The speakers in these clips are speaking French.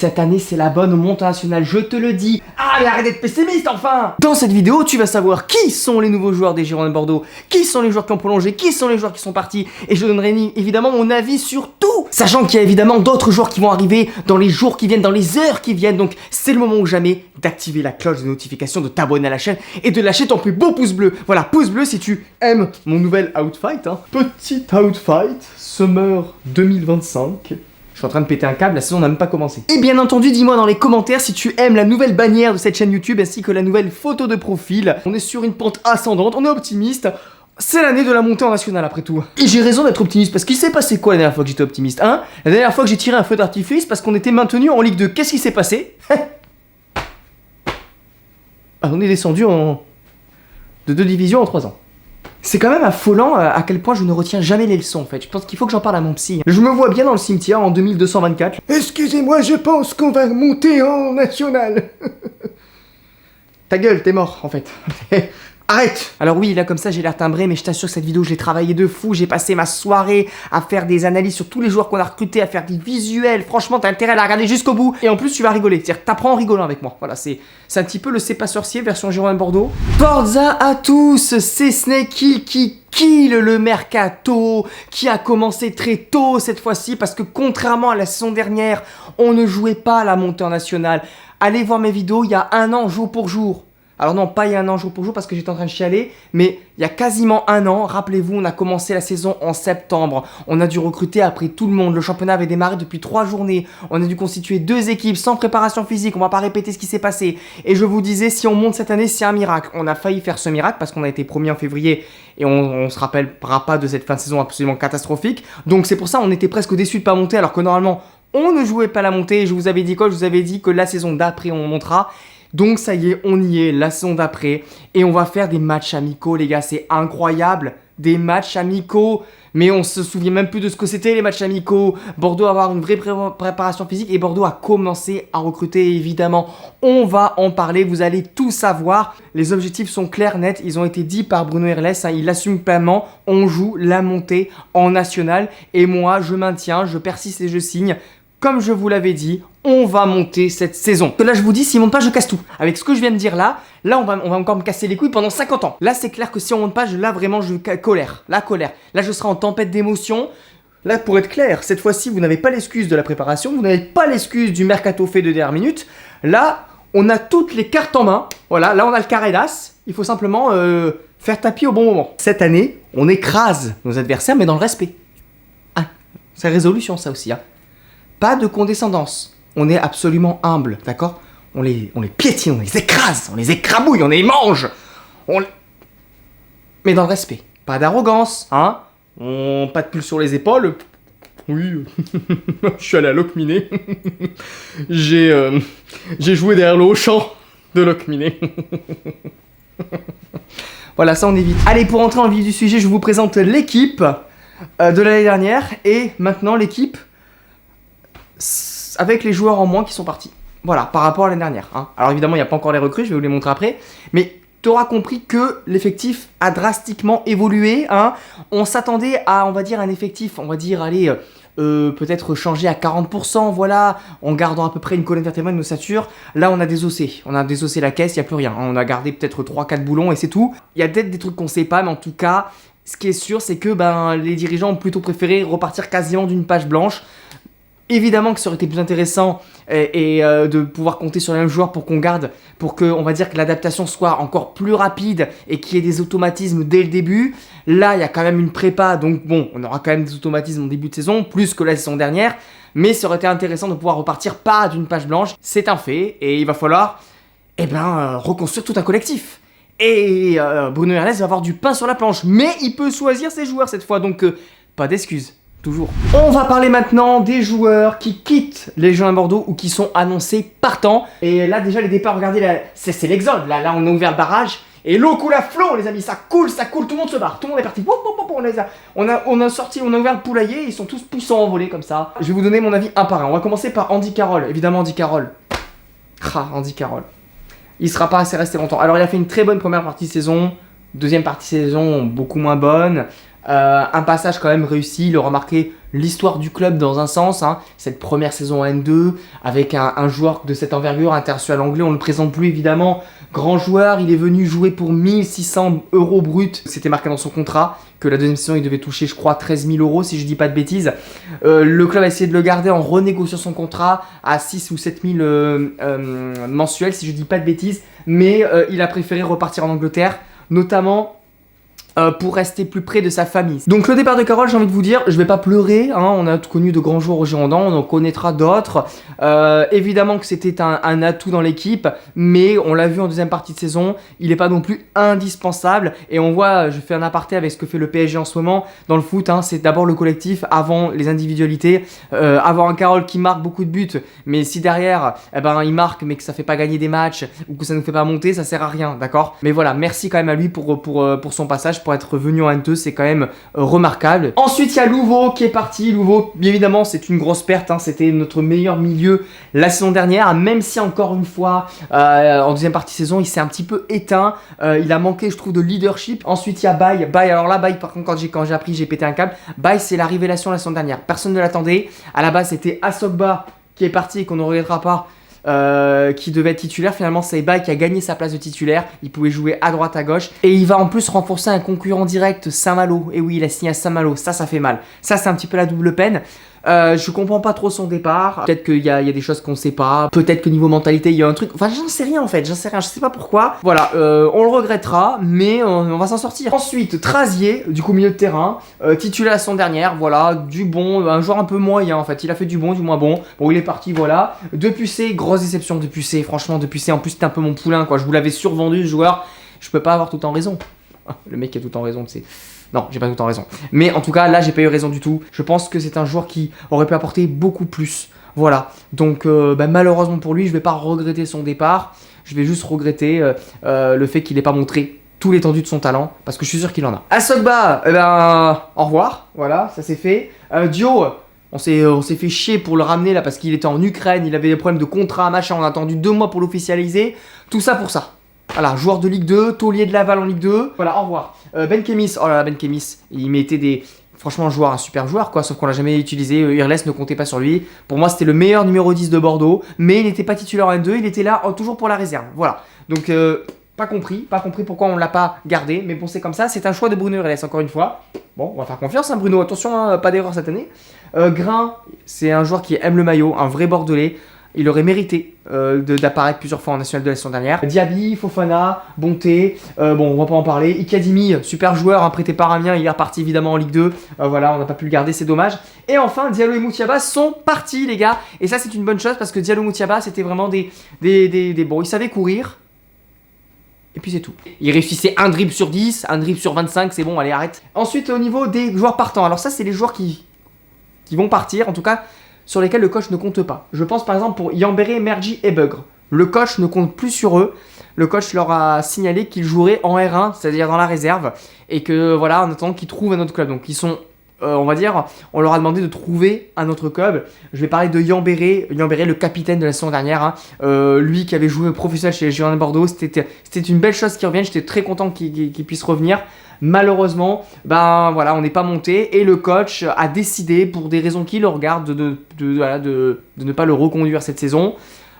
Cette année, c'est la bonne au montant national, je te le dis. Ah, mais arrête d'être pessimiste, enfin! Dans cette vidéo, tu vas savoir qui sont les nouveaux joueurs des Girondins de Bordeaux, qui sont les joueurs qui ont prolongé, qui sont les joueurs qui sont partis, et je donnerai évidemment mon avis sur tout, sachant qu'il y a évidemment d'autres joueurs qui vont arriver dans les jours qui viennent, dans les heures qui viennent, donc c'est le moment ou jamais d'activer la cloche de notification, de t'abonner à la chaîne, et de lâcher ton plus beau pouce bleu. Voilà, pouce bleu si tu aimes mon nouvel outfit, hein. Petit outfit, Summer 2025. Je suis en train de péter un câble, la saison n'a même pas commencé. Et bien entendu, dis-moi dans les commentaires si tu aimes la nouvelle bannière de cette chaîne YouTube ainsi que la nouvelle photo de profil. On est sur une pente ascendante, on est optimiste. C'est l'année de la montée en national après tout. Et j'ai raison d'être optimiste parce qu'il s'est passé quoi la dernière fois que j'étais optimiste, hein? La dernière fois que j'ai tiré un feu d'artifice parce qu'on était maintenu en Ligue 2. Qu'est-ce qui s'est passé? On est descendu de 2 divisions en 3 ans. C'est quand même affolant à quel point je ne retiens jamais les leçons en fait. Je pense qu'il faut que j'en parle à mon psy. Je me vois bien dans le cimetière en 2224. Excusez-moi, je pense qu'on va monter en national. Ta gueule, t'es mort en fait. Arrête! Alors oui, là comme ça j'ai l'air timbré, mais je t'assure que cette vidéo je l'ai travaillé de fou. J'ai passé ma soirée à faire des analyses sur tous les joueurs qu'on a recrutés, à faire des visuels. Franchement, t'as intérêt à la regarder jusqu'au bout. Et en plus, tu vas rigoler. C'est-à-dire que t'apprends en rigolant avec moi. Voilà, c'est un petit peu le C'est pas sorcier version Girondins de Bordeaux. Forza à tous, c'est Snake Hill qui kill le mercato, qui a commencé très tôt cette fois-ci, parce que contrairement à la saison dernière, on ne jouait pas à la montée en nationale. Allez voir mes vidéos, il y a un an, jour pour jour. Alors non, pas il y a un an jour pour jour parce que j'étais en train de chialer, mais il y a quasiment un an, rappelez-vous, on a commencé la saison en septembre. On a dû recruter après tout le monde, le championnat avait démarré depuis 3 journées. On a dû constituer 2 équipes sans préparation physique, on va pas répéter ce qui s'est passé. Et je vous disais, si on monte cette année, c'est un miracle. On a failli faire ce miracle parce qu'on a été premier en février et on se rappellera pas de cette fin de saison absolument catastrophique. Donc c'est pour ça on était presque déçus de pas monter alors que normalement on ne jouait pas la montée. Je vous avais dit quoi? Je vous avais dit que la saison d'après on montera. Donc ça y est, on y est, la saison d'après. Et on va faire des matchs amicaux, les gars, c'est incroyable. Des matchs amicaux. Mais on se souvient même plus de ce que c'était les matchs amicaux. Bordeaux va avoir une vraie préparation physique. Et Bordeaux a commencé à recruter, évidemment. On va en parler, vous allez tout savoir. Les objectifs sont clairs, nets. Ils ont été dits par Bruno Irles. Hein, il l'assume pleinement. On joue la montée en national. Et moi, je maintiens, je persiste et je signe. Comme je vous l'avais dit, on va monter cette saison. Que là, je vous dis, s'il monte pas, je casse tout. Avec ce que je viens de dire là, on va encore me casser les couilles pendant 50 ans. Là, c'est clair que si on monte pas, là, vraiment, je colère. La colère. Là, je serai en tempête d'émotions. Là, pour être clair, cette fois-ci, vous n'avez pas l'excuse de la préparation. Vous n'avez pas l'excuse du mercato fait de dernière minute. Là, on a toutes les cartes en main. Voilà, là, on a le carré d'as. Il faut simplement faire tapis au bon moment. Cette année, on écrase nos adversaires, mais dans le respect. Ah, c'est résolution, ça aussi, hein. Pas de condescendance. On est absolument humble, d'accord? On les piétine, on les écrase, on les écrabouille, on les mange. Mais dans le respect. Pas d'arrogance, hein? Pas de pull sur les épaules. Oui, je suis allé à Locminé. J'ai joué derrière le Auchan de Locminé. Voilà, ça on évite. Allez, pour entrer en vif du sujet, je vous présente l'équipe de l'année dernière. Et maintenant l'équipe avec les joueurs en moins qui sont partis. Voilà, par rapport à l'année dernière. Hein. Alors évidemment, il n'y a pas encore les recrues, je vais vous les montrer après. Mais tu auras compris que l'effectif a drastiquement évolué. Hein. On s'attendait à, on va dire, un effectif, on va dire, allez, peut-être changer à 40%, voilà, en gardant à peu près une colonne vertébrale, une ossature. Là, on a désossé. On a désossé la caisse, il n'y a plus rien. On a gardé peut-être 3-4 boulons et c'est tout. Il y a peut-être des trucs qu'on ne sait pas, mais en tout cas, ce qui est sûr, c'est que les dirigeants ont plutôt préféré repartir quasiment d'une page blanche. Évidemment que ça aurait été plus intéressant et de pouvoir compter sur les mêmes joueurs pour qu'on garde, pour que, on va dire que l'adaptation soit encore plus rapide et qu'il y ait des automatismes dès le début. Là, il y a quand même une prépa, donc bon, on aura quand même des automatismes en début de saison, plus que la saison dernière. Mais ça aurait été intéressant de pouvoir repartir pas d'une page blanche. C'est un fait et il va falloir, reconstruire tout un collectif. Et Bruno Irles va avoir du pain sur la planche, mais il peut choisir ses joueurs cette fois, donc pas d'excuses. Toujours. On va parler maintenant des joueurs qui quittent les Girondins de Bordeaux ou qui sont annoncés partants. Et là déjà les départs, regardez, c'est l'exode. Là on a ouvert le barrage et l'eau coule à flot les amis, ça coule, tout le monde se barre, tout le monde est parti. On a ouvert le poulailler, ils sont tous poussants envolés comme ça. Je vais vous donner mon avis un par un. On va commencer par Andy Carroll, évidemment Andy Carroll. Andy Carroll. Il sera pas assez resté longtemps. Alors il a fait une très bonne première partie de saison, deuxième partie de saison beaucoup moins bonne. Un passage quand même réussi, il aura marqué l'histoire du club dans un sens, hein, cette première saison en N2, avec un joueur de cette envergure, international anglais, on ne le présente plus évidemment, grand joueur, il est venu jouer pour 1600 € bruts, c'était marqué dans son contrat, que la deuxième saison il devait toucher je crois 13 000 € si je dis pas de bêtises. Le club a essayé de le garder en renégociant son contrat à 6 ou 7 000 mensuels si je dis pas de bêtises, mais il a préféré repartir en Angleterre, notamment pour rester plus près de sa famille. Donc le départ de Carroll, j'ai envie de vous dire, je vais pas pleurer, hein, on a connu de grands joueurs au Girondins, on en connaîtra d'autres. Évidemment que c'était un atout dans l'équipe, mais on l'a vu en deuxième partie de saison, il n'est pas non plus indispensable. Et on voit, je fais un aparté avec ce que fait le PSG en ce moment dans le foot, hein, c'est d'abord le collectif avant les individualités. Avoir un Carroll qui marque beaucoup de buts, mais si derrière il marque mais que ça fait pas gagner des matchs ou que ça nous fait pas monter, ça sert à rien, d'accord? Mais voilà, merci quand même à lui pour son passage, pour être venu en N2, c'est quand même remarquable. Ensuite, il y a Louveau qui est parti. Louveau, bien évidemment, c'est une grosse perte, hein. C'était notre meilleur milieu la saison dernière, même si encore une fois, en deuxième partie de saison, il s'est un petit peu éteint. Il a manqué, je trouve, de leadership. Ensuite, il y a Baye. Baye, alors là, Baye, par contre, quand j'ai appris, j'ai pété un câble. Baye, c'est la révélation la saison dernière. Personne ne l'attendait. À la base, c'était Asogba qui est parti et qu'on ne regrettera pas. Qui devait être titulaire, finalement c'est Baye qui a gagné sa place de titulaire, il pouvait jouer à droite à gauche et il va en plus renforcer un concurrent direct, Saint-Malo. Et oui, il a signé à Saint-Malo, ça fait mal, ça c'est un petit peu la double peine. Je comprends pas trop son départ, peut-être qu'il y a des choses qu'on sait pas, peut-être que niveau mentalité il y a un truc, enfin j'en sais rien en fait, je sais pas pourquoi. Voilà, on le regrettera, mais on va s'en sortir. Ensuite, Trazier, du coup milieu de terrain, titulaire la saison dernière, voilà, du bon, un joueur un peu moyen en fait, il a fait du bon, du moins bon, bon il est parti, voilà. Depucé, grosse déception de Depucé, franchement Depucé, en plus c'était un peu mon poulain quoi, je vous l'avais survendu ce joueur, je peux pas avoir tout le temps raison. Le mec qui a tout le temps raison, tu sais. Non, j'ai pas tout le temps raison. Mais en tout cas, là, j'ai pas eu raison du tout. Je pense que c'est un joueur qui aurait pu apporter beaucoup plus. Voilà. Donc, malheureusement pour lui, je vais pas regretter son départ. Je vais juste regretter le fait qu'il ait pas montré tout l'étendue de son talent. Parce que je suis sûr qu'il en a. Asogba, au revoir. Voilà, ça c'est fait. Dio, on s'est fait chier pour le ramener là parce qu'il était en Ukraine. Il avait des problèmes de contrat, machin. On a attendu 2 mois pour l'officialiser. Tout ça pour ça. Voilà, joueur de Ligue 2, taulier de Laval en Ligue 2. Voilà, au revoir. Ben Kemis, oh là là, Ben Kemis, il mettait des... Franchement, un super joueur, quoi, sauf qu'on l'a jamais utilisé. Irles ne comptait pas sur lui. Pour moi, c'était le meilleur numéro 10 de Bordeaux, mais il n'était pas titulaire en N2, il était là toujours pour la réserve. Voilà. Donc, pas compris pourquoi on l'a pas gardé, mais bon, c'est comme ça. C'est un choix de Bruno Irles, encore une fois. Bon, on va faire confiance, hein, Bruno. Attention, hein, pas d'erreur cette année. Grain, c'est un joueur qui aime le maillot, un vrai Bordelais. Il aurait mérité d'apparaître plusieurs fois en national de la saison dernière. Diaby, Fofana, Bonté, bon on va pas en parler. Ikadimi, super joueur, hein, prêté par Amiens, il est reparti évidemment en Ligue 2. Voilà, on n'a pas pu le garder, c'est dommage. Et enfin, Diallo et Moutiaba sont partis les gars. Et ça c'est une bonne chose parce que Diallo et Moutiaba c'était vraiment des... Bon, ils savaient courir. Et puis c'est tout. Il réussissait un dribble sur 10, un dribble sur 25, c'est bon, allez arrête. Ensuite au niveau des joueurs partants, alors ça c'est les joueurs qui vont partir, en tout cas... sur lesquels le coach ne compte pas. Je pense par exemple pour Yambéré, Mergi et Bugre. Le coach ne compte plus sur eux. Le coach leur a signalé qu'ils joueraient en R1, c'est-à-dire dans la réserve, et que voilà, en attendant qu'ils trouvent un autre club. Donc ils sont, on va dire, on leur a demandé de trouver un autre club. Je vais parler de Yambéré, le capitaine de la saison dernière, hein. Lui qui avait joué professionnel chez les Girondins de Bordeaux. C'était une belle chose qu'il revienne. J'étais très content qu'il puisse revenir. Malheureusement, ben voilà, on n'est pas monté et le coach a décidé, pour des raisons qui le regardent, de ne pas le reconduire cette saison.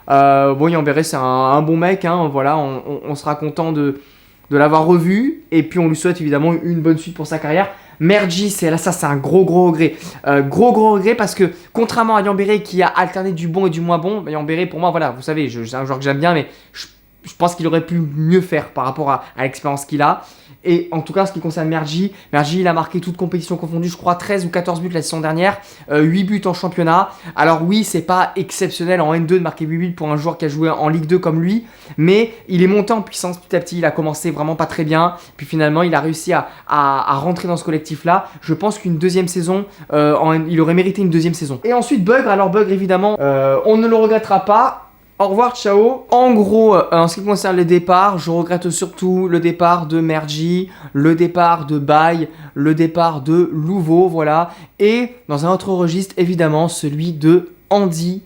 Bon, Yambéré, c'est un bon mec, hein, voilà, on sera content de l'avoir revu et puis on lui souhaite évidemment une bonne suite pour sa carrière. Mergi, c'est un gros regret. Gros regret parce que contrairement à Yambéré qui a alterné du bon et du moins bon, Yambéré pour moi, voilà, vous savez, c'est un joueur que j'aime bien, mais je pense qu'il aurait pu mieux faire par rapport à l'expérience qu'il a. Et en tout cas, en ce qui concerne Mergi, il a marqué toutes compétitions confondues, je crois 13 ou 14 buts la saison dernière, 8 buts en championnat. Alors oui, c'est pas exceptionnel en N2 de marquer 8 buts pour un joueur qui a joué en Ligue 2 comme lui, mais il est monté en puissance petit à petit, il a commencé vraiment pas très bien, puis finalement il a réussi à rentrer dans ce collectif-là. Je pense qu'une deuxième saison, il aurait mérité une deuxième saison. Et ensuite Bugre, alors Bugre évidemment, on ne le regrettera pas. Au revoir, ciao. En gros, en ce qui concerne les départs, je regrette surtout le départ de Mergi, le départ de Baye, le départ de Louveau, voilà. Et dans un autre registre, évidemment, celui de Andy,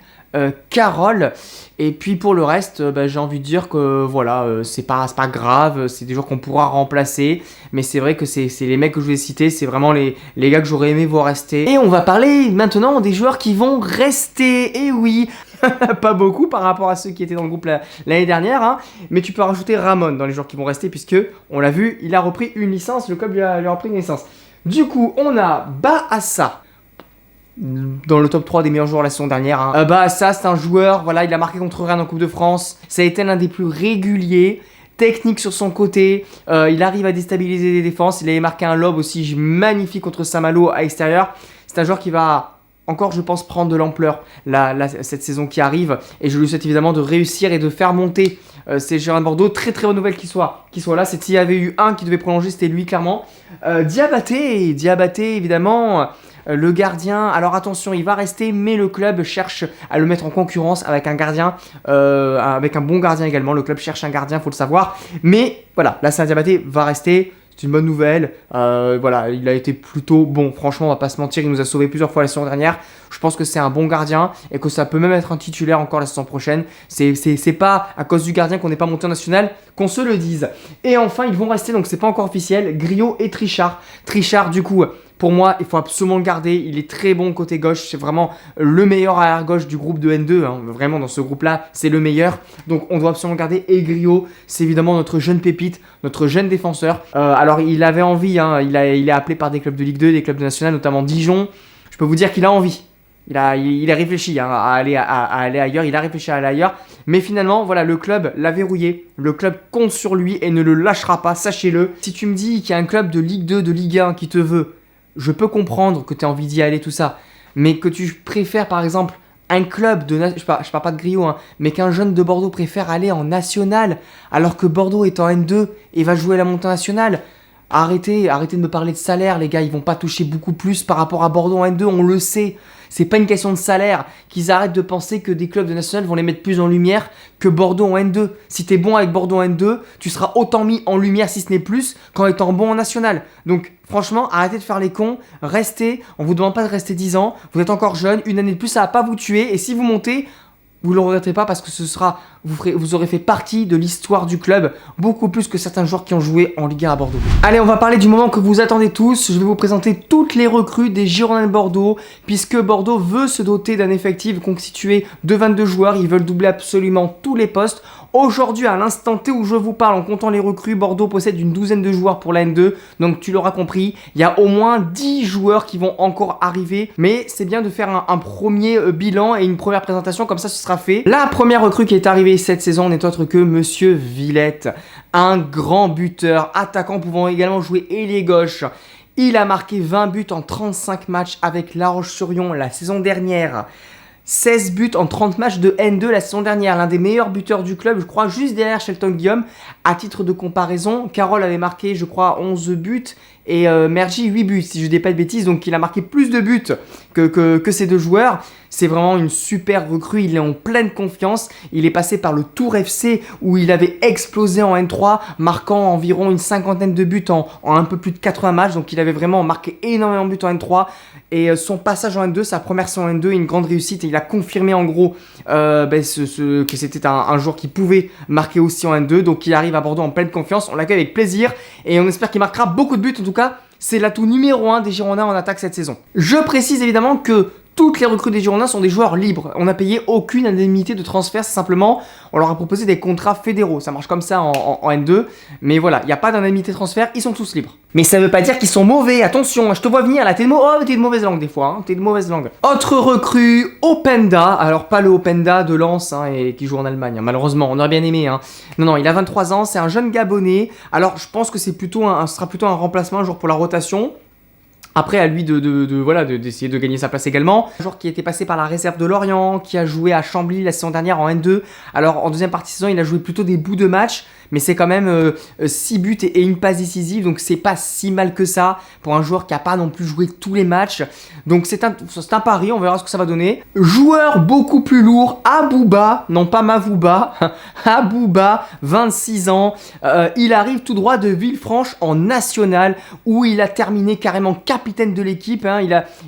Carole. Et puis pour le reste, j'ai envie de dire que voilà, c'est pas grave, c'est des joueurs qu'on pourra remplacer. Mais c'est vrai que c'est les mecs que je vous ai cités, c'est vraiment les gars que j'aurais aimé voir rester. Et on va parler maintenant des joueurs qui vont rester. Et oui, pas beaucoup par rapport à ceux qui étaient dans le groupe l'année dernière, hein, mais tu peux rajouter Ramon dans les joueurs qui vont rester, puisque on l'a vu, il a repris une licence, le club lui a repris une licence. Du coup, on a Baassa dans le top 3 des meilleurs joueurs la saison dernière. Hein. Baassa, c'est un joueur, voilà, il a marqué contre Rennes en Coupe de France, ça a été l'un des plus réguliers. Technique sur son côté, il arrive à déstabiliser les défenses, il avait marqué un lob aussi magnifique contre Saint-Malo à l'extérieur. C'est un joueur qui va encore, je pense, prendre de l'ampleur cette saison qui arrive. Et je lui souhaite évidemment de réussir et de faire monter ces Girondins de Bordeaux. Très très bonne nouvelle qu'il soit là. S'il y avait eu un qui devait prolonger, c'était lui clairement. Diabaté évidemment. Le gardien, alors attention, il va rester, mais le club cherche à le mettre en concurrence avec un gardien, avec un bon gardien également. Le club cherche un gardien, faut le savoir. Mais voilà, Lassana Diabaté va rester. C'est une bonne nouvelle. Voilà, il a été plutôt bon. Franchement, on va pas se mentir, il nous a sauvé plusieurs fois la saison dernière. Je pense que c'est un bon gardien et que ça peut même être un titulaire encore la saison prochaine. C'est pas à cause du gardien qu'on n'est pas monté en national, qu'on se le dise. Et enfin, ils vont rester, donc c'est pas encore officiel, Griot et Trichard. Trichard, du coup, pour moi, il faut absolument le garder. Il est très bon côté gauche. C'est vraiment le meilleur arrière gauche du groupe de N2. Hein. Vraiment, dans ce groupe-là, c'est le meilleur. Donc, on doit absolument le garder. Et Griot, c'est évidemment notre jeune pépite, notre jeune défenseur. Alors, il avait envie. Hein. Il est appelé par des clubs de Ligue 2, des clubs de National, notamment Dijon. Je peux vous dire qu'il a envie. Il a réfléchi hein, à aller ailleurs. Il a réfléchi à aller ailleurs. Mais finalement, voilà, le club l'a verrouillé. Le club compte sur lui et ne le lâchera pas. Sachez-le. Si tu me dis qu'il y a un club de Ligue 2, de Ligue 1 qui te veut, je peux comprendre que tu as envie d'y aller, tout ça. Mais que tu préfères, par exemple, un club de... Je parle pas de Griot, hein, mais qu'un jeune de Bordeaux préfère aller en national, alors que Bordeaux est en N2 et va jouer la montée nationale. Arrêtez de me parler de salaire, les gars. Ils vont pas toucher beaucoup plus par rapport à Bordeaux en N2, on le sait. C'est pas une question de salaire. Qu'ils arrêtent de penser que des clubs de national vont les mettre plus en lumière que Bordeaux en N2. Si t'es bon avec Bordeaux en N2, tu seras autant mis en lumière, si ce n'est plus, qu'en étant bon en national. Donc, franchement, arrêtez de faire les cons. Restez. On vous demande pas de rester 10 ans. Vous êtes encore jeune. Une année de plus, ça va pas vous tuer. Et si vous montez, vous ne le regretterez pas parce que vous aurez fait partie de l'histoire du club, beaucoup plus que certains joueurs qui ont joué en Ligue 1 à Bordeaux. Allez, on va parler du moment que vous attendez tous. Je vais vous présenter toutes les recrues des Girondins de Bordeaux, puisque Bordeaux veut se doter d'un effectif constitué de 22 joueurs. Ils veulent doubler absolument tous les postes. Aujourd'hui, à l'instant T où je vous parle, en comptant les recrues, Bordeaux possède une douzaine de joueurs pour la N2. Donc tu l'auras compris, il y a au moins 10 joueurs qui vont encore arriver. Mais c'est bien de faire un premier bilan et une première présentation, comme ça ce sera fait. La première recrue qui est arrivée cette saison n'est autre que Monsieur Villette. Un grand buteur, attaquant pouvant également jouer ailier gauche. Il a marqué 20 buts en 35 matchs avec La Roche-sur-Yon la saison dernière. 16 buts en 30 matchs de N2 la saison dernière, l'un des meilleurs buteurs du club, je crois, juste derrière Shelton Guillaume. À titre de comparaison, Carole avait marqué, je crois, 11 buts et Mergy 8 buts, si je dis pas de bêtises. Donc il a marqué plus de buts que ces deux joueurs. C'est vraiment une super recrue, il est en pleine confiance. Il est passé par le Tour FC où il avait explosé en N3, marquant environ une cinquantaine de buts en un peu plus de 80 matchs. Donc il avait vraiment marqué énormément de buts en N3. Et son passage en N2, sa première saison en N2, est une grande réussite. Et il a confirmé en gros que c'était un joueur qui pouvait marquer aussi en N2. Donc il arrive à Bordeaux en pleine confiance. On l'accueille avec plaisir et on espère qu'il marquera beaucoup de buts. En tout cas, c'est l'atout numéro 1 des Girondins en attaque cette saison. Je précise évidemment que toutes les recrues des Girondins sont des joueurs libres. On n'a payé aucune indemnité de transfert, c'est simplement, on leur a proposé des contrats fédéraux. Ça marche comme ça en N2, mais voilà, il n'y a pas d'indemnité de transfert, ils sont tous libres. Mais ça ne veut pas dire qu'ils sont mauvais, attention, je te vois venir là, t'es de mauvaise langue des fois, hein, t'es de mauvaise langue. Autre recrue, Openda, alors pas le Openda de Lens hein, et qui joue en Allemagne, hein, malheureusement, on aurait bien aimé. Hein. Non, il a 23 ans, c'est un jeune Gabonais, alors je pense que ce sera plutôt un remplacement, un jour pour la rotation. Après, à lui d'essayer de gagner sa place également. Un joueur qui était passé par la réserve de Lorient, qui a joué à Chambly la saison dernière en N2. Alors, en deuxième partie de saison, il a joué plutôt des bouts de match. mais c'est quand même 6 buts et une passe décisive, donc c'est pas si mal que ça pour un joueur qui a pas non plus joué tous les matchs. Donc c'est un pari, on verra ce que ça va donner. Joueur beaucoup plus lourd, Abouba, non pas Mavouba, Abouba, 26 ans, il arrive tout droit de Villefranche en national où il a terminé carrément capitaine de l'équipe, hein.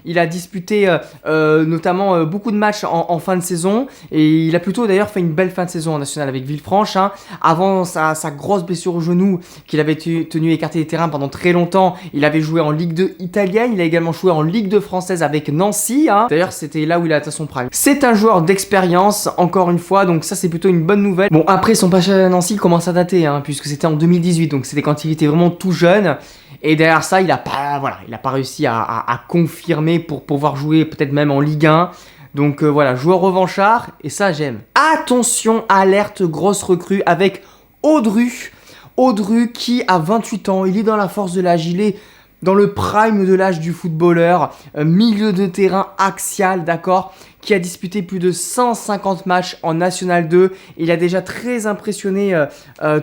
Il a disputé notamment beaucoup de matchs en fin de saison et il a plutôt d'ailleurs fait une belle fin de saison en national avec Villefranche, hein. Avant sa grosse blessure au genou qu'il avait tenu écarté des terrains pendant très longtemps, il avait joué en Ligue 2 italienne, il a également joué en Ligue 2 française avec Nancy, hein. D'ailleurs c'était là où il a atteint son prime. C'est un joueur d'expérience encore une fois, donc ça c'est plutôt une bonne nouvelle. Bon, après son passage à Nancy commence à dater, hein, puisque c'était en 2018, donc c'était quand il était vraiment tout jeune. Et derrière ça, il a pas réussi à confirmer pour pouvoir jouer peut-être même en Ligue 1. Donc voilà, joueur revanchard, et ça j'aime. Attention, alerte, grosse recrue avec Audru. Audru qui a 28 ans, il est dans la force de l'âge, il est dans le prime de l'âge du footballeur, milieu de terrain axial, d'accord, qui a disputé plus de 150 matchs en National 2. Il a déjà très impressionné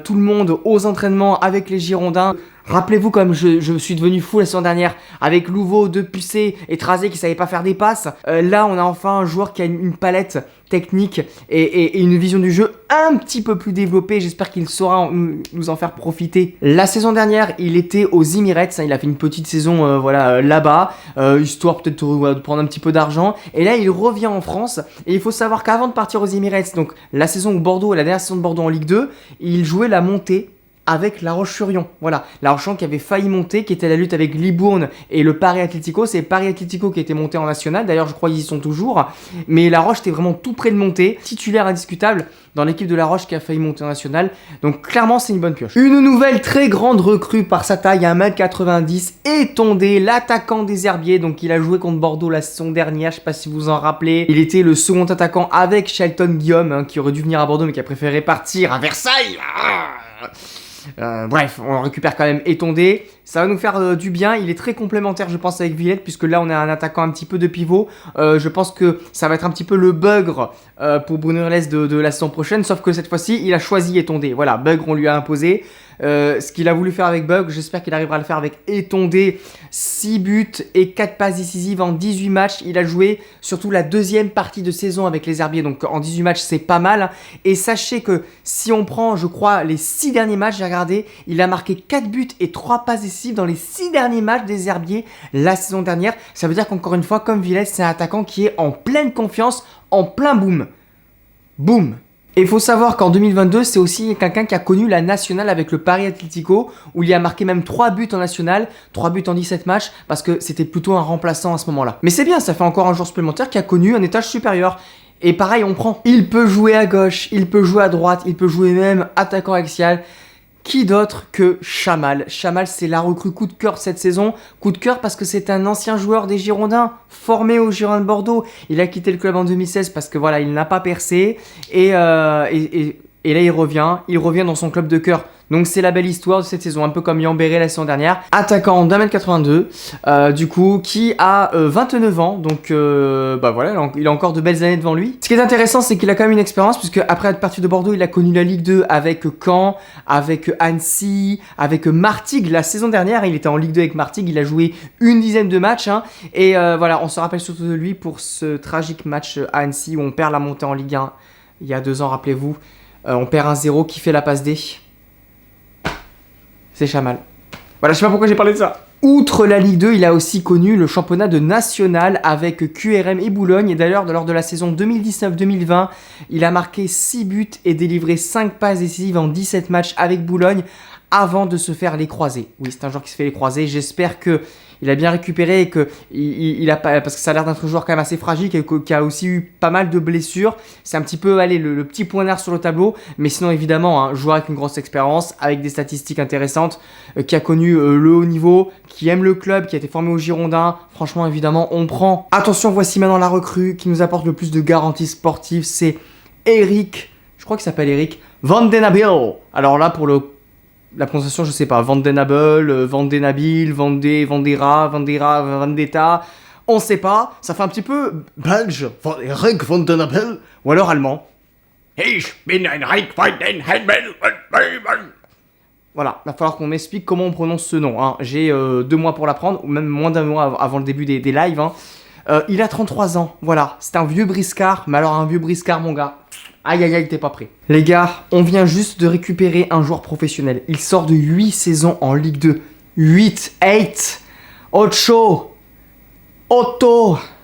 tout le monde aux entraînements avec les Girondins. Rappelez-vous comme je suis devenu fou la saison dernière avec Louveau, Depucé et Trazé qui savaient pas faire des passes. Là, on a enfin un joueur qui a une palette technique et une vision du jeu un petit peu plus développée. J'espère qu'il saura nous en faire profiter. La saison dernière, il était aux Emirates. Il a fait une petite saison là-bas, histoire peut-être de prendre un petit peu d'argent. Et là, il revient en France. Et il faut savoir qu'avant de partir aux Emirates, donc la dernière saison de Bordeaux en Ligue 2, il jouait la montée avec La Roche-sur-Yon. Voilà, La Roche-sur-Yon qui avait failli monter, qui était à la lutte avec Libourne et le Paris Atlético. C'est Paris Atlético qui était monté en national. D'ailleurs, je crois qu'ils y sont toujours. Mais La Roche était vraiment tout près de monter. Titulaire indiscutable dans l'équipe de La Roche qui a failli monter en national. Donc clairement, c'est une bonne pioche. Une nouvelle très grande recrue par sa taille, 1m90, Etondé, l'attaquant des Herbiers. Donc il a joué contre Bordeaux la saison dernière. Je sais pas si vous en rappelez. Il était le second attaquant avec Shelton Guillaume, hein, qui aurait dû venir à Bordeaux mais qui a préféré partir à Versailles. Bref, on récupère quand même Etondé. Ça va nous faire du bien. Il est très complémentaire, je pense, avec Villette, puisque là, on a un attaquant un petit peu de pivot. Je pense que ça va être un petit peu le Bugre pour Bruno Irles de la saison prochaine. Sauf que cette fois-ci, il a choisi Etondé. Voilà, Bugre, on lui a imposé. Ce qu'il a voulu faire avec Bug, j'espère qu'il arrivera à le faire avec Etondé. 6 buts et 4 passes décisives en 18 matchs. Il a joué surtout la deuxième partie de saison avec les Herbiers, donc en 18 matchs c'est pas mal. Et sachez que si on prend, je crois, les 6 derniers matchs, j'ai regardé, il a marqué 4 buts et 3 passes décisives dans les 6 derniers matchs des Herbiers la saison dernière. Ça veut dire qu'encore une fois, comme Villette, c'est un attaquant qui est en pleine confiance, en plein boom. Boom. Et il faut savoir qu'en 2022, c'est aussi quelqu'un qui a connu la nationale avec le Paris Atlético, où il a marqué même 3 buts en national, 3 buts en 17 matchs, parce que c'était plutôt un remplaçant à ce moment-là. Mais c'est bien, ça fait encore un joueur supplémentaire qui a connu un étage supérieur. Et pareil, on prend. Il peut jouer à gauche, il peut jouer à droite, il peut jouer même attaquant axial. Qui d'autre que Chamal? Chamal, c'est la recrue coup de cœur cette saison. Coup de cœur parce que c'est un ancien joueur des Girondins, formé aux Girondins de Bordeaux. Il a quitté le club en 2016 parce que voilà, il n'a pas percé. Et là, il revient dans son club de cœur. Donc c'est la belle histoire de cette saison, un peu comme Yambéré la saison dernière. Attaquant d'1m82, du coup, qui a 29 ans, donc voilà, il a encore de belles années devant lui. Ce qui est intéressant, c'est qu'il a quand même une expérience, puisque après être parti de Bordeaux, il a connu la Ligue 2 avec Caen, avec Annecy, avec Martigues. La saison dernière, il était en Ligue 2 avec Martigues, il a joué une dizaine de matchs, hein, et voilà, on se rappelle surtout de lui pour ce tragique match à Annecy où on perd la montée en Ligue 1, il y a 2 ans, rappelez-vous. On perd 1-0, qui fait la passe D? C'est Chamal. Voilà, je sais pas pourquoi j'ai parlé de ça. Outre la Ligue 2, il a aussi connu le championnat de national avec QRM et Boulogne. Et d'ailleurs, lors de la saison 2019-2020, il a marqué 6 buts et délivré 5 passes décisives en 17 matchs avec Boulogne avant de se faire les croisés. Oui, c'est un joueur qui se fait les croisés. J'espère que il a bien récupéré et que il a pas, parce que ça a l'air d'être un joueur quand même assez fragile, qui a aussi eu pas mal de blessures. C'est un petit peu le petit point noir sur le tableau, mais sinon évidemment un joueur avec une grosse expérience, avec des statistiques intéressantes, qui a connu le haut niveau, qui aime le club, qui a été formé au Girondins. Franchement évidemment on prend. Attention, voici maintenant la recrue qui nous apporte le plus de garanties sportives, c'est Eric, je crois qu'il s'appelle Eric Vandenabel. Alors là pour la prononciation, je sais pas, Vandenabel, Vandenabil, Vandera, Vendetta, on sait pas, ça fait un petit peu belge, Eric Vandenabel, ou alors allemand. Ich bin ein Reitweitenhelmen. Voilà, il va falloir qu'on m'explique comment on prononce ce nom. Hein. J'ai 2 mois pour l'apprendre, ou même moins d'1 mois avant le début des lives. Hein. Il a 33 ans, voilà. C'est un vieux briscard, mais alors un vieux briscard, mon gars. Aïe aïe aïe, t'es pas prêt. Les gars, on vient juste de récupérer un joueur professionnel. Il sort de 8 saisons en Ligue 2. 8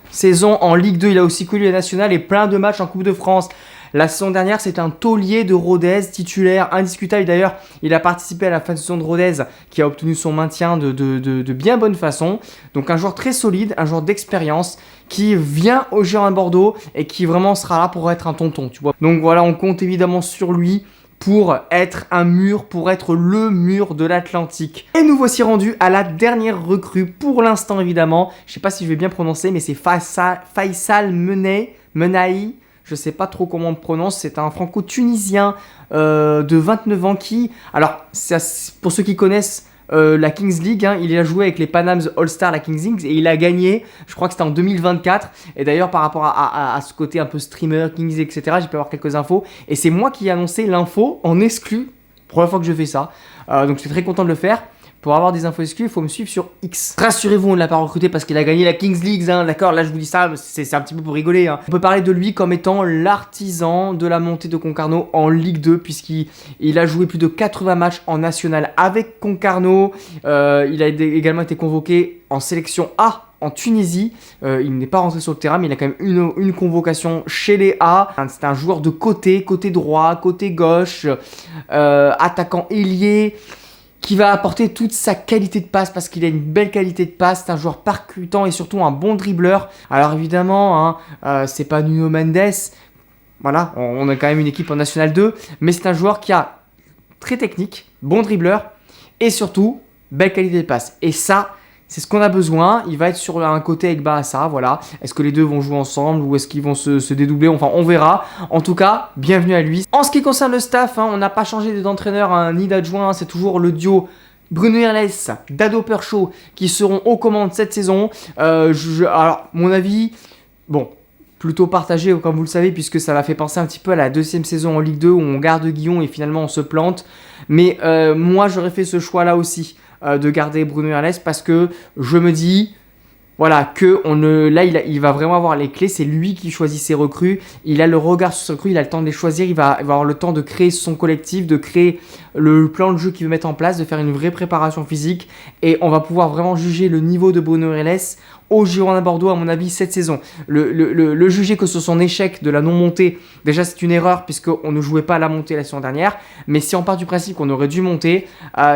saisons en Ligue 2. Il a aussi connu les nationales et plein de matchs en Coupe de France. La saison dernière, c'est un taulier de Rodez, titulaire, indiscutable. D'ailleurs, il a participé à la fin de saison de Rodez, qui a obtenu son maintien de bien bonne façon. Donc un joueur très solide, un joueur d'expérience, qui vient au Girondins de Bordeaux et qui vraiment sera là pour être un tonton, tu vois. Donc voilà, on compte évidemment sur lui pour être un mur, pour être le mur de l'Atlantique. Et nous voici rendus à la dernière recrue, pour l'instant évidemment. Je sais pas si je vais bien prononcer, mais c'est Faisal Menahi. Je sais pas trop comment on prononce, c'est un franco-tunisien de 29 ans qui... Alors, pour ceux qui connaissent la Kings League, hein, il a joué avec les Panams All-Star, la Kings League, et il a gagné, je crois que c'était en 2024. Et d'ailleurs, par rapport à ce côté un peu streamer, Kings League, etc., j'ai pu avoir quelques infos. Et c'est moi qui ai annoncé l'info en exclu, première fois que je fais ça. Donc je suis très content de le faire. Pour avoir des infos exclusives, il faut me suivre sur X. Rassurez-vous, on ne l'a pas recruté parce qu'il a gagné la Kings League, hein, d'accord. Là, je vous dis ça, c'est un petit peu pour rigoler. Hein. On peut parler de lui comme étant l'artisan de la montée de Concarneau en Ligue 2, puisqu'il a joué plus de 80 matchs en national avec Concarneau. Il a également été convoqué en sélection A en Tunisie. Il n'est pas rentré sur le terrain, mais il a quand même une convocation chez les A. C'est un joueur de côté droit, côté gauche, attaquant ailier, qui va apporter toute sa qualité de passe parce qu'il a une belle qualité de passe. C'est un joueur percutant et surtout un bon dribbleur. Alors évidemment, hein, c'est pas Nuno Mendes. Voilà, on a quand même une équipe en National 2. Mais c'est un joueur qui a très technique, bon dribbleur et surtout belle qualité de passe. Et ça, c'est ce qu'on a besoin. Il va être sur un côté avec Bahassa, voilà. Est-ce que les deux vont jouer ensemble ou est-ce qu'ils vont se dédoubler? Enfin, on verra. En tout cas, bienvenue à lui. En ce qui concerne le staff, hein, on n'a pas changé d'entraîneur hein, ni d'adjoint. C'est toujours le duo Bruno Irles, Dado Perchaud qui seront aux commandes cette saison. Alors, mon avis, bon, plutôt partagé, comme vous le savez, puisque ça m'a fait penser un petit peu à la 2e saison en Ligue 2 où on garde Guillon et finalement on se plante. Mais moi, j'aurais fait ce choix-là aussi. De garder Bruno Irles parce que je me dis voilà que là il va vraiment avoir les clés, c'est lui qui choisit ses recrues, il a le regard sur ses recrues, il a le temps de les choisir, il va avoir le temps de créer son collectif, de créer le plan de jeu qu'il veut mettre en place, de faire une vraie préparation physique et on va pouvoir vraiment juger le niveau de Bruno Irles au Girondins Bordeaux à mon avis cette saison. Le juger que ce soit son échec de la non-montée, déjà c'est une erreur puisqu'on ne jouait pas à la montée la saison dernière, mais si on part du principe qu'on aurait dû monter,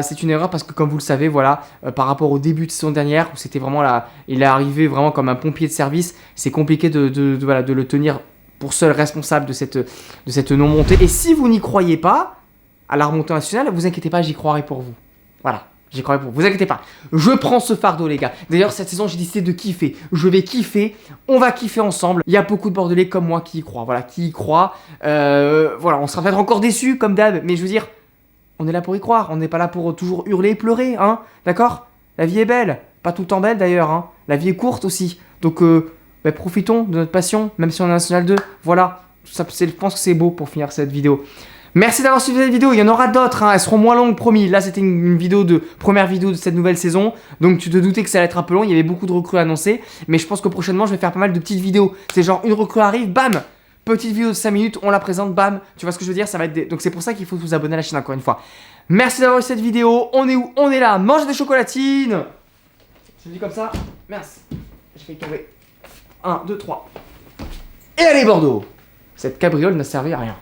c'est une erreur parce que comme vous le savez, voilà, par rapport au début de saison dernière où c'était vraiment il est arrivé vraiment comme un pompier de service, c'est compliqué de le tenir pour seul responsable de cette non-montée. Et si vous n'y croyez pas à la remontée nationale, vous inquiétez pas, j'y croirai pour vous. Voilà. J'y crois pour vous. Vous inquiétez pas. Je prends ce fardeau, les gars. D'ailleurs, cette saison, j'ai décidé de kiffer. Je vais kiffer. On va kiffer ensemble. Il y a beaucoup de Bordelais comme moi qui y croient. Voilà, qui y croient. Voilà, on sera peut-être encore déçus, comme d'hab. Mais je veux dire, on est là pour y croire. On n'est pas là pour toujours hurler et pleurer, hein. D'accord? La vie est belle. Pas tout le temps belle, d'ailleurs, hein. La vie est courte aussi. Donc, profitons de notre passion, même si on est National 2. Voilà. Je pense que c'est beau pour finir cette vidéo. Merci d'avoir suivi cette vidéo, il y en aura d'autres, hein. Elles seront moins longues promis. Là c'était une première vidéo de cette nouvelle saison, donc tu te doutais que ça allait être un peu long, il y avait beaucoup de recrues annoncées, mais je pense que prochainement je vais faire pas mal de petites vidéos. C'est genre une recrue arrive, bam, petite vidéo de 5 minutes, on la présente, bam, tu vois ce que je veux dire, ça va être donc c'est pour ça qu'il faut vous abonner à la chaîne encore une fois. Merci d'avoir vu cette vidéo, on est où? On est là, mange des chocolatines. Je le dis comme ça, merci. Je fais tomber. 1, 2, 3. Et allez Bordeaux. Cette cabriole n'a servi à rien.